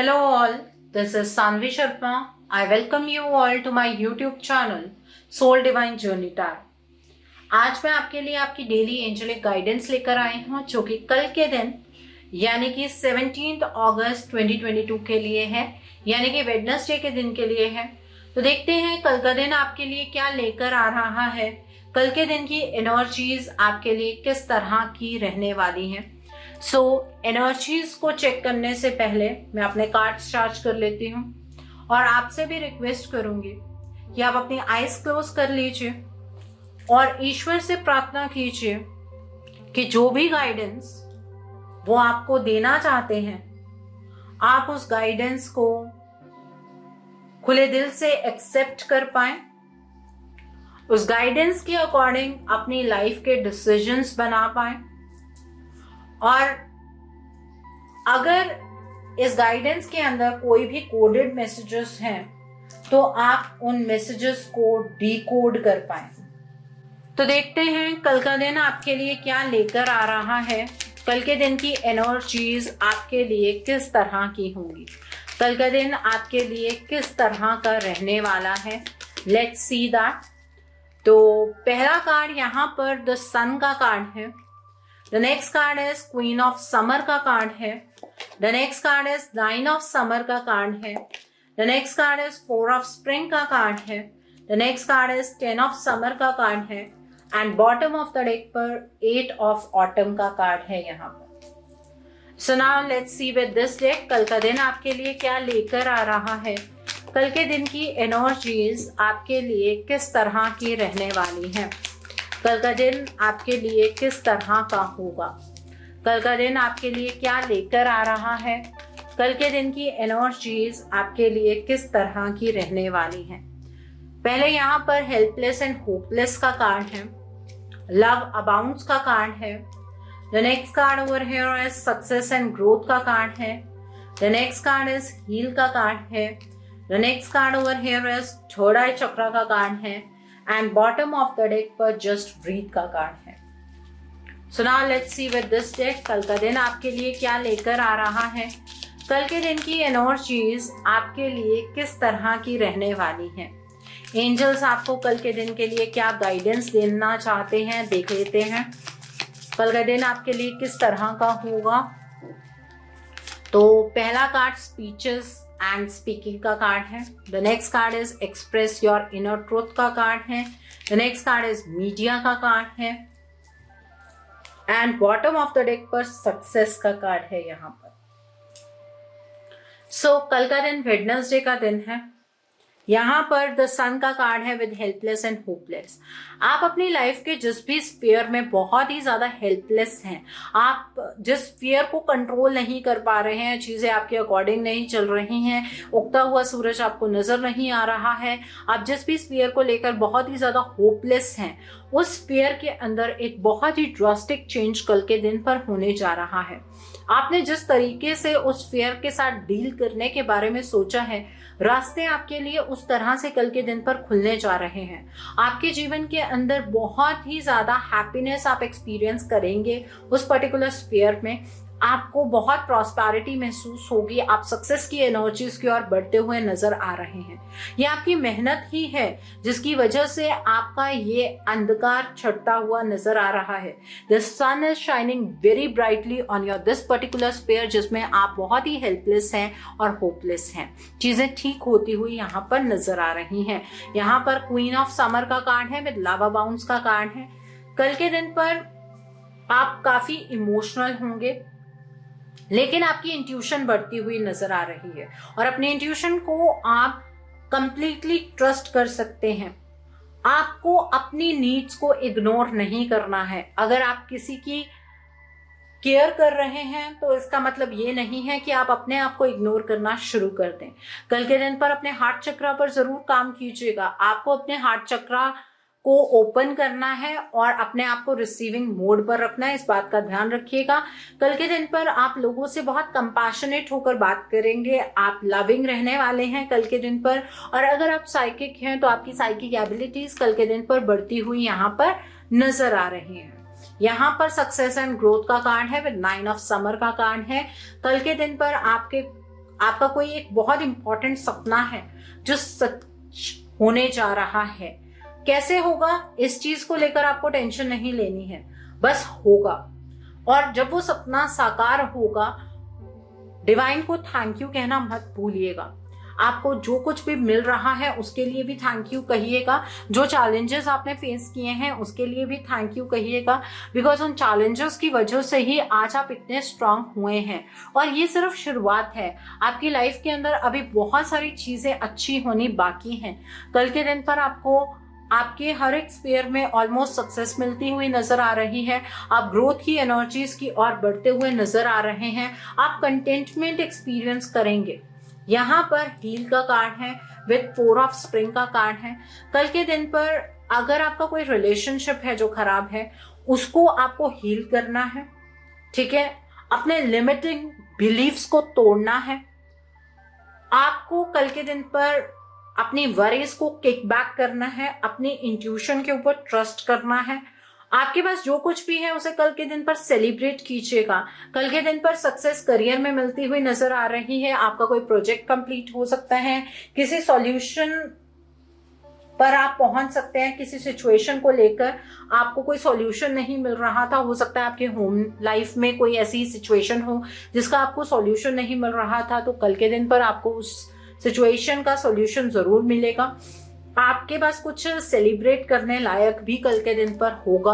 Hello all, this is Sanvi Sharma. I welcome you all to my YouTube channel Soul Divine Journey Tarot. आज मैं आपके लिए आपकी daily angelic guidance लेकर आई हूँ जो कि कल के दिन यानी कि 17 अगस्त 2022 के लिए है, यानी कि वेडनेसडे के दिन के लिए है। तो देखते हैं कल का दिन आपके लिए क्या लेकर आ रहा है, कल के दिन की एनर्जीज आपके लिए किस तरह की रहने वाली हैं। एनर्जीज को चेक करने से पहले मैं अपने कार्ड्स चार्ज कर लेती हूँ और आपसे भी रिक्वेस्ट करूंगी कि आप अपनी आईज क्लोज कर लीजिए और ईश्वर से प्रार्थना कीजिए कि जो भी गाइडेंस वो आपको देना चाहते हैं, आप उस गाइडेंस को खुले दिल से एक्सेप्ट कर पाए, उस गाइडेंस के अकॉर्डिंग अपनी लाइफ के डिसीजंस बना पाए। और अगर इस गाइडेंस के अंदर कोई भी कोडेड मैसेजेस हैं तो आप उन मैसेजेस को डीकोड कर पाए। तो देखते हैं कल का दिन आपके लिए क्या लेकर आ रहा है, कल के दिन की एनर्जीज आपके लिए किस तरह की होंगी, कल का दिन आपके लिए किस तरह का रहने वाला है। Let's see that. तो पहला कार्ड यहाँ पर द सन का कार्ड है। The next card is Queen of Summer का कार्ड है। The next card is Nine of Summer का कार्ड है। The next card is Four of Spring का कार्ड है। The next card is Ten of Summer का card है। And bottom of the deck पर Eight of Autumn का card है यहाँ पर। So now let's see with this deck कल का दिन आपके लिए क्या लेकर आ रहा है, कल के दिन की एनर्जीज आपके लिए किस तरह की रहने वाली हैं, कल का दिन आपके लिए किस तरह का होगा, कल का दिन आपके लिए क्या लेकर आ रहा है, कल के दिन की एनर्जीज आपके लिए किस तरह की रहने वाली हैं। पहले यहाँ पर हेल्पलेस एंड होपलेस का कार्ड है, लव अबाउंड्स का कार्ड है। The next card over here is success and growth का कार्ड है। The next card is heal का कार्ड है। The next card over here is third eye chakra का card है। And bottom of the deck पर just breathe का card है। So now let's see with this deck कल का दिन आपके लिए क्या लेकर आ रहा है, कल के दिन की एनर्जीज आपके लिए किस तरह की रहने वाली हैं। एंजल्स आपको कल के दिन के लिए क्या गाइडेंस देना चाहते हैं, देख लेते हैं कल का दिन आपके लिए किस तरह का होगा। तो पहला कार्ड स्पीचेस एंड स्पीकिंग का कार्ड है। The next card is express your inner truth का कार्ड है। The next card is media का कार्ड है। And bottom of the deck पर सक्सेस का कार्ड है यहाँ पर। सो कल का दिन वेडनेसडे का दिन है। यहाँ पर द सन का कार्ड है विद हेल्पलेस एंड होपलेस। आप अपनी लाइफ के जिस भी स्फीयर में बहुत ही ज्यादा हेल्पलेस हैं, आप जिस स्फीयर को कंट्रोल नहीं कर पा रहे हैं, चीजें आपके अकॉर्डिंग नहीं चल रही हैं, उगता हुआ सूरज आपको नजर नहीं आ रहा है, आप जिस भी स्फीयर को लेकर बहुत ही ज्यादा होपलेस हैं, उस स्फीयर के अंदर एक बहुत ही ड्रास्टिक चेंज कल के दिन पर होने जा रहा है। आपने जिस तरीके से उस स्फीयर के साथ डील करने के बारे में सोचा है, रास्ते आपके लिए उस तरह से कल के दिन पर खुलने जा रहे हैं। आपके जीवन के अंदर बहुत ही ज्यादा हैप्पीनेस आप एक्सपीरियंस करेंगे उस पर्टिकुलर स्फीयर में। आपको बहुत प्रॉस्पेरिटी महसूस होगी, आप सक्सेस की एनर्जीज की ओर बढ़ते हुए नजर आ रहे हैं। ये आपकी मेहनत ही है जिसकी वजह से आपका ये अंधकार छटता हुआ नजर आ रहा है। The sun is shining very brightly on your this particular sphere, जिसमें आप बहुत ही हेल्पलेस हैं और होपलेस हैं। चीजें ठीक होती हुई यहाँ पर नजर आ रही हैं। यहाँ पर क्वीन ऑफ समर का कार्ड है विद लावा बाउंस का कार्ड है। कल के दिन पर आप काफी इमोशनल होंगे, लेकिन आपकी इंट्यूशन बढ़ती हुई नजर आ रही है और अपने इंट्यूशन को आप कंप्लीटली ट्रस्ट कर सकते हैं। आपको अपनी नीड्स को इग्नोर नहीं करना है। अगर आप किसी की केयर कर रहे हैं तो इसका मतलब ये नहीं है कि आप अपने आप को इग्नोर करना शुरू कर दें। कल के दिन पर अपने हार्ट चक्रा पर जरूर काम कीजिएगा। आपको अपने हार्ट चक्रा को ओपन करना है और अपने आप को रिसीविंग मोड पर रखना है, इस बात का ध्यान रखिएगा। कल के दिन पर आप लोगों से बहुत कंपैशनेट होकर बात करेंगे, आप लविंग रहने वाले हैं कल के दिन पर। और अगर आप साइकिक हैं तो आपकी साइकिक एबिलिटीज कल के दिन पर बढ़ती हुई यहाँ पर नजर आ रही हैं। यहाँ पर सक्सेस एंड ग्रोथ का कार्ड है विद 9 ऑफ समर का कार्ड है। कल के दिन पर आपके आपका कोई एक बहुत इंपॉर्टेंट सपना है जो सच होने जा रहा है। कैसे होगा, इस चीज को लेकर आपको टेंशन नहीं लेनी है, बस होगा। और जब वो सपना साकार होगा, डिवाइन को थैंक यू कहना मत भूलिएगा। आपको जो कुछ भी मिल रहा है उसके लिए भी थैंक यू कहिएगा। जो चैलेंजेस आपने फेस किए हैं उसके लिए भी थैंक यू कहिएगा, बिकॉज उन चैलेंजेस की वजह से ही आज आप इतने स्ट्रांग हुए हैं। और ये सिर्फ शुरुआत है, आपकी लाइफ के अंदर अभी बहुत सारी चीजें अच्छी होनी बाकी हैं। कल के दिन पर आपको आपके हर एक स्फीयर में ऑलमोस्ट सक्सेस मिलती हुई नजर आ रही है। आप ग्रोथ की एनर्जीज की ओर बढ़ते हुए नजर आ रहे हैं। आप कंटेंटमेंट एक्सपीरियंस करेंगे। यहाँ पर हील का कार्ड है, विद 4 ऑफ स्प्रिंग का कार्ड है। कल के दिन पर अगर आपका कोई रिलेशनशिप है जो खराब है, उसको आपको हील करना है, ठीक है। अपने लिमिटिंग बिलीफ्स को तोड़ना है। आपको कल के दिन पर अपनी वरीज को किक बैक करना है, अपनी इंट्यूशन के ऊपर ट्रस्ट करना है। आपके पास जो कुछ भी है उसे कल के दिन पर सेलिब्रेट कीजिएगा। कल के दिन पर सक्सेस करियर में मिलती हुई नजर आ रही है। आपका कोई प्रोजेक्ट कंप्लीट हो सकता है, किसी सॉल्यूशन पर आप पहुंच सकते हैं। किसी सिचुएशन को लेकर आपको कोई सॉल्यूशन नहीं मिल रहा था, हो सकता है आपके होम लाइफ में कोई ऐसी सिचुएशन हो जिसका आपको सॉल्यूशन नहीं मिल रहा था, तो कल के दिन पर आपको उस सिचुएशन का सॉल्यूशन जरूर मिलेगा। आपके पास कुछ सेलिब्रेट करने लायक भी कल के दिन पर होगा,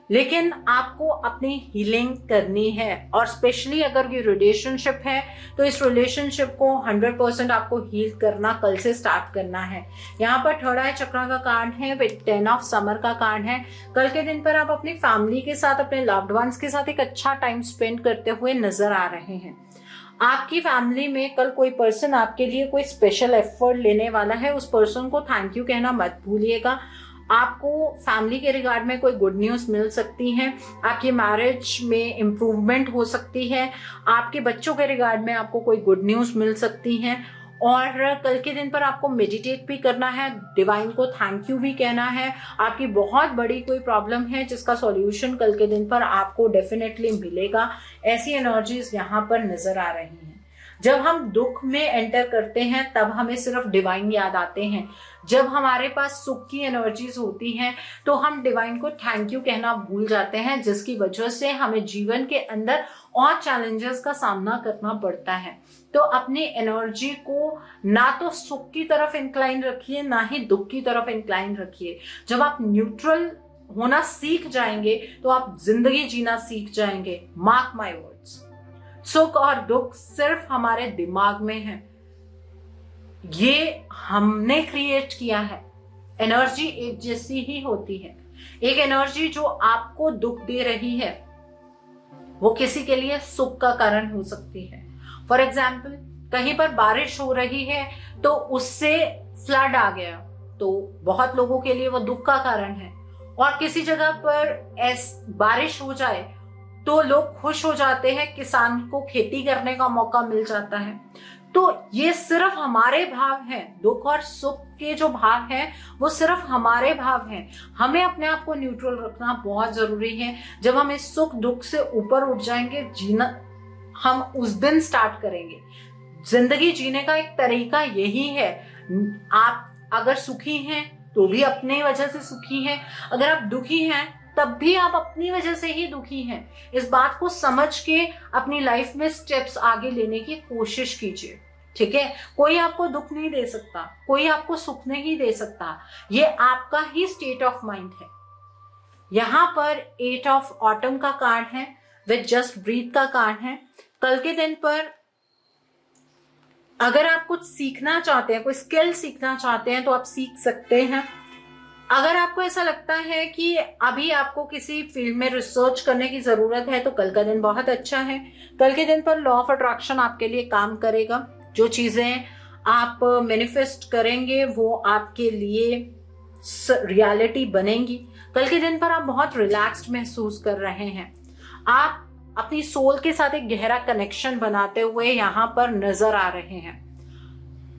लेकिन आपको अपनी हीलिंग करनी है। और स्पेशली अगर ये रिलेशनशिप है तो इस रिलेशनशिप को 100% आपको हील करना कल से स्टार्ट करना है। यहाँ पर थर्ड आई चक्र का कार्ड है, विद 10 ऑफ समर का कार्ड है। कल के दिन पर आप अपनी फैमिली के साथ, अपने लव्ड वंस के साथ एक अच्छा टाइम स्पेंड करते हुए नजर आ रहे हैं। आपकी फैमिली में कल कोई पर्सन आपके लिए कोई स्पेशल एफर्ट लेने वाला है, उस पर्सन को थैंक यू कहना मत भूलिएगा। आपको फैमिली के रिगार्ड में कोई गुड न्यूज मिल सकती है। आपकी मैरिज में इम्प्रूवमेंट हो सकती है। आपके बच्चों के रिगार्ड में आपको कोई गुड न्यूज मिल सकती है। और कल के दिन पर आपको मेडिटेट भी करना है, डिवाइन को थैंक यू भी कहना है। आपकी बहुत बड़ी कोई प्रॉब्लम है जिसका सॉल्यूशन कल के दिन पर आपको डेफिनेटली मिलेगा। ऐसी एनर्जीज यहाँ पर नजर आ रही हैं। जब हम दुख में एंटर करते हैं तब हमें सिर्फ डिवाइन याद आते हैं। जब हमारे पास सुख की एनर्जीज होती हैं तो हम डिवाइन को थैंक यू कहना भूल जाते हैं, जिसकी वजह से हमें जीवन के अंदर और चैलेंजेस का सामना करना पड़ता है। तो अपनी एनर्जी को ना तो सुख की तरफ इंक्लाइन रखिए, ना ही दुख की तरफ इंक्लाइन रखिए। जब आप न्यूट्रल होना सीख जाएंगे तो आप जिंदगी जीना सीख जाएंगे। Mark my words. सुख और दुख सिर्फ हमारे दिमाग में है, ये हमने क्रिएट किया है। एनर्जी एक जैसी ही होती है। एक एनर्जी जो आपको दुख दे रही है वो किसी के लिए सुख का कारण हो सकती है। फॉर एग्जाम्पल, कहीं पर बारिश हो रही है तो उससे फ्लड आ गया, तो बहुत लोगों के लिए वो दुख का कारण है। और किसी जगह पर बारिश हो जाए तो लोग खुश हो जाते हैं, किसान को खेती करने का मौका मिल जाता है। तो ये सिर्फ हमारे भाव हैं। दुख और सुख के जो भाव हैं वो सिर्फ हमारे भाव हैं। हमें अपने आप को न्यूट्रल रखना बहुत जरूरी है। जब हम इस सुख दुख से ऊपर उठ जाएंगे, जीना हम उस दिन स्टार्ट करेंगे। जिंदगी जीने का एक तरीका यही है। आप अगर सुखी हैं तो भी अपनी वजह से सुखी हैं, अगर आप दुखी हैं तब भी आप अपनी वजह से ही दुखी हैं। इस बात को समझ के अपनी लाइफ में स्टेप्स आगे लेने की कोशिश कीजिए, ठीक है। कोई आपको दुख नहीं दे सकता, कोई आपको सुख नहीं दे सकता। ये आपका ही स्टेट ऑफ माइंड है। यहाँ पर 8 ऑफ ऑटम का कार्ड है, विद जस्ट ब्रीथ का कार्ड है। कल के दिन पर अगर आप कुछ सीखना चाहते हैं, कोई स्किल सीखना चाहते हैं तो आप सीख सकते हैं। अगर आपको ऐसा लगता है कि अभी आपको किसी फील्ड में रिसर्च करने की जरूरत है तो कल का दिन बहुत अच्छा है। कल के दिन पर लॉ ऑफ अट्रैक्शन आपके लिए काम करेगा। जो चीजें आप मैनिफेस्ट करेंगे वो आपके लिए रियलिटी बनेंगी। कल के दिन पर आप बहुत रिलैक्स्ड महसूस कर रहे हैं। आप अपनी सोल के साथ एक गहरा कनेक्शन बनाते हुए यहाँ पर नजर आ रहे हैं।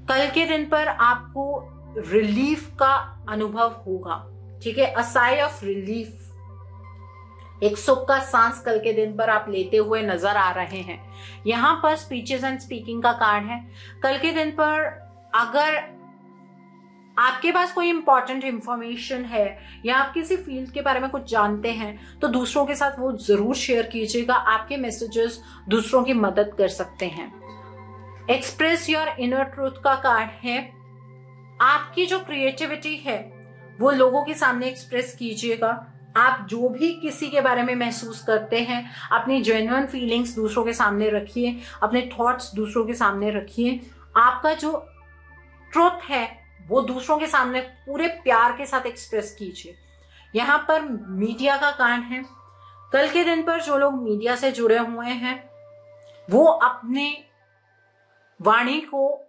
कल के दिन पर आपको रिलीफ का अनुभव होगा, ठीक है। अ साई ऑफ रिलीफ एक सुख का सांस कल के दिन पर आप लेते हुए नजर आ रहे हैं। यहाँ पर स्पीचेस एंड स्पीकिंग का कार्ड है। कल के दिन पर अगर आपके पास कोई इंपॉर्टेंट इंफॉर्मेशन है या आप किसी फील्ड के बारे में कुछ जानते हैं तो दूसरों के साथ वो जरूर शेयर कीजिएगा। आपके मैसेजेस दूसरों की मदद कर सकते हैं। एक्सप्रेस योर इनर ट्रूथ का कार्ड है। आपकी जो क्रिएटिविटी है वो लोगों के सामने एक्सप्रेस कीजिएगा। आप जो भी किसी के बारे में महसूस करते हैं, अपनी जेन्युइन फीलिंग्स दूसरों के सामने रखिए, अपने थॉट्स दूसरों के सामने रखिए। आपका जो ट्रुथ है वो दूसरों के सामने पूरे प्यार के साथ एक्सप्रेस कीजिए। यहाँ पर मीडिया का कार्ड है। कल के दिन पर जो लोग मीडिया से जुड़े हुए हैं वो अपने वाणी को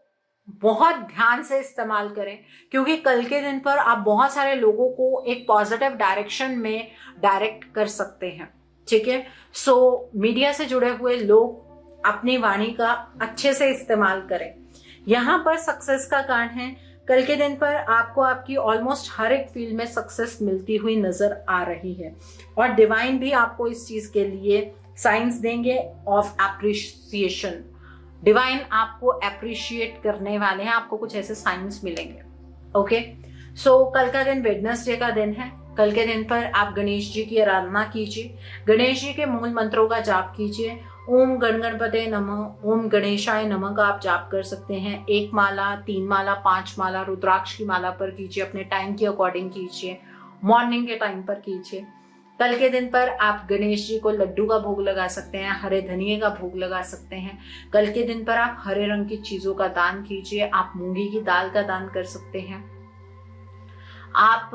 बहुत ध्यान से इस्तेमाल करें, क्योंकि कल के दिन पर आप बहुत सारे लोगों को एक पॉजिटिव डायरेक्शन में डायरेक्ट कर सकते हैं। ठीक है, सो मीडिया से जुड़े हुए लोग अपनी वाणी का अच्छे से इस्तेमाल करें। यहाँ पर सक्सेस का कार्ड है। कल के दिन पर आपको आपकी ऑलमोस्ट हर एक फील्ड में सक्सेस मिलती हुई नजर आ रही है और डिवाइन भी आपको इस चीज के लिए साइंस देंगे ऑफ एप्रिसिएशन। डिवाइन आपको अप्रिशिएट करने वाले हैं, आपको कुछ ऐसे साइंस मिलेंगे। ओके, सो कल का दिन वेडनेसडे का दिन है। कल के दिन पर आप गणेश जी की आराधना कीजिए, गणेश जी के मूल मंत्रों का जाप कीजिए। ओम गण गणपते नमः, ओम गणेशाय नमः का आप जाप कर सकते हैं। 1 माला, 3 माला, 5 माला रुद्राक्ष की माला पर कीजिए, अपने टाइम के अकॉर्डिंग कीजिए, मॉर्निंग के टाइम पर कीजिए। कल के दिन पर आप गणेश जी को लड्डू का भोग लगा सकते हैं, हरे धनिये का भोग लगा सकते हैं। कल के दिन पर आप हरे रंग की चीजों का दान कीजिए। आप मूंगी की दाल का दान कर सकते हैं। आप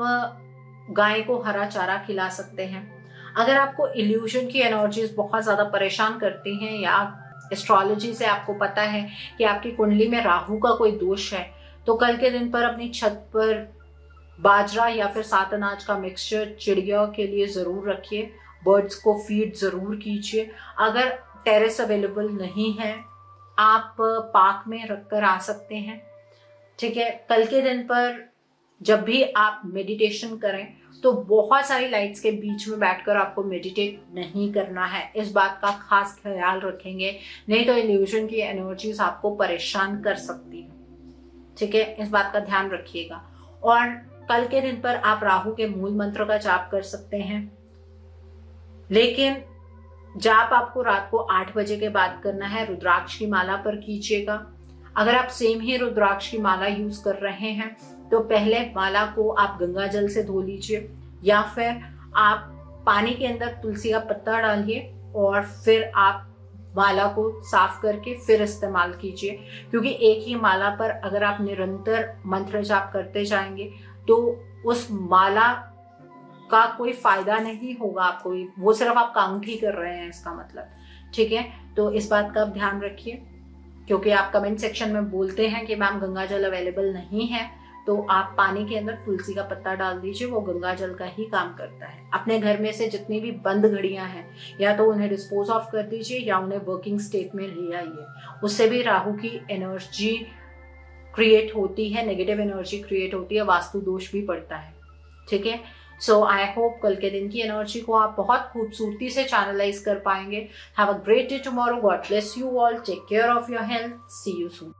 गाय को हरा चारा खिला सकते हैं। अगर आपको इल्यूजन की एनर्जीज बहुत ज्यादा परेशान करती हैं या एस्ट्रोलॉजी से आपको पता है कि आपकी कुंडली में राहु का कोई दोष है, तो कल के दिन पर अपनी छत पर बाजरा या फिर 7 अनाज का मिक्सचर चिड़िया के लिए जरूर रखिए। बर्ड्स को फीड जरूर कीजिए। अगर टेरेस अवेलेबल नहीं है आप पार्क में रखकर आ सकते हैं। ठीक है, कल के दिन पर जब भी आप मेडिटेशन करें तो बहुत सारी लाइट्स के बीच में बैठकर आपको मेडिटेट नहीं करना है। इस बात का खास ख्याल रखेंगे, नहीं तो इल्यूजन की एनर्जीज आपको परेशान कर सकती है। ठीक है, इस बात का ध्यान रखिएगा। और कल के दिन पर आप राहु के मूल मंत्र का जाप कर सकते हैं, लेकिन जाप आपको रात को 8 बजे के बाद करना है। रुद्राक्ष की माला पर कीजिएगा। अगर आप सेम ही रुद्राक्ष की माला यूज कर रहे हैं तो पहले माला को आप गंगा जल से धो लीजिए या फिर आप पानी के अंदर तुलसी का पत्ता डालिए और फिर आप माला को साफ करके फिर इस्तेमाल कीजिए, क्योंकि एक ही माला पर अगर आप निरंतर मंत्र जाप करते जाएंगे तो उस माला का कोई फायदा नहीं होगा आपको, वो सिर्फ आप काउंट ही कर रहे हैं इसका मतलब। ठीक है, तो इस बात का आप ध्यान रखिए, क्योंकि आप कमेंट सेक्शन में बोलते हैं कि मैम गंगा जल अवेलेबल नहीं है, तो आप पानी के अंदर तुलसी का पत्ता डाल दीजिए, वो गंगा जल का ही काम करता है। अपने घर में से जितनी भी बंद घड़ियां हैं या तो उन्हें डिस्पोज ऑफ कर दीजिए या उन्हें वर्किंग स्टेट में ले आइए। उससे भी राहु की एनर्जी क्रिएट होती है, नेगेटिव एनर्जी क्रिएट होती है, वास्तु दोष भी पड़ता है। ठीक है, सो आई होप कल के दिन की एनर्जी को आप बहुत खूबसूरती से चैनलाइज कर पाएंगे। Have a great day tomorrow. God bless you all. Take care of your health. See you soon.